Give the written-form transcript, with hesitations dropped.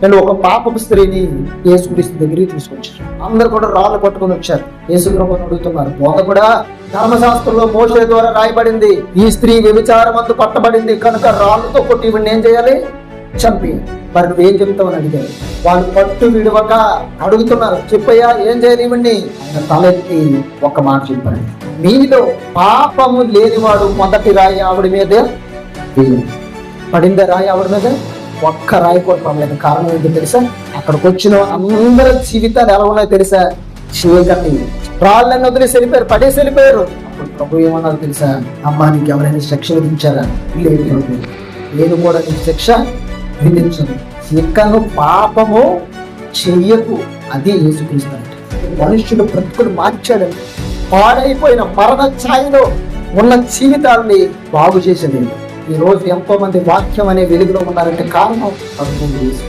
నేను ఒక పాపపు స్త్రీని యేసుక్రీస్తు దగ్గరికి తీసుకొచ్చారు. అందరు కూడా రాళ్ళు పట్టుకొని వచ్చారు. యేసు ప్రభువుని అడుగుతున్నారు, బోధకుడా, ధర్మశాస్త్రంలో మోషే ద్వారా రాయబడింది, ఈ స్త్రీ వ్యభిచారమందు పట్టబడింది కనుక రాళ్ళతో కొట్టి ఇవన్నీ ఏం చేయాలి? చంపి. మరి నువ్వేం చెప్తావు అని అడిగారు. వాళ్ళు పట్టు విడవక అడుగుతున్నారు, చెప్పయ్యా ఏం చేయాలి ఇవన్నీ? ఆయన తలెత్తి ఒక మాట చెప్పారు, మీలో పాపము లేనివాడు మొదటి రాయి ఆవిడ మీదే పడిందే. రాయి ఆవిడ మీద ఒక్క రాయి కూడా పడలేదు. కారణం ఏంటో తెలుసా? అక్కడికి వచ్చిన అందరి జీవితాలు ఎలా ఉన్నాయో తెలుసా? చీకటి. రాళ్ళని వదిలేసి వెళ్ళిపోయారు, పడేసి వెళ్ళిపోయారు. అప్పుడు ప్రభు ఏమన్నారు తెలుసా? అమ్మా, నీకు ఎవరైనా శిక్ష విధించారా? లేదు. నేను కూడా నీకు శిక్ష విధించను. ఇకను పాపము చెయ్యకు. అది యేసుక్రీస్తు అంటే. మనుష్యుడు బ్రతుకులు మార్చాడండి. పాడైపోయిన మరణ ఛాయలో ఉన్న జీవితాన్ని బాగు చేసేది. ఈ రోజు ఎంతో మంది వాక్యం అనే వెలుగులో ఉన్నారంటే కారణం ప్రభువు యేసు.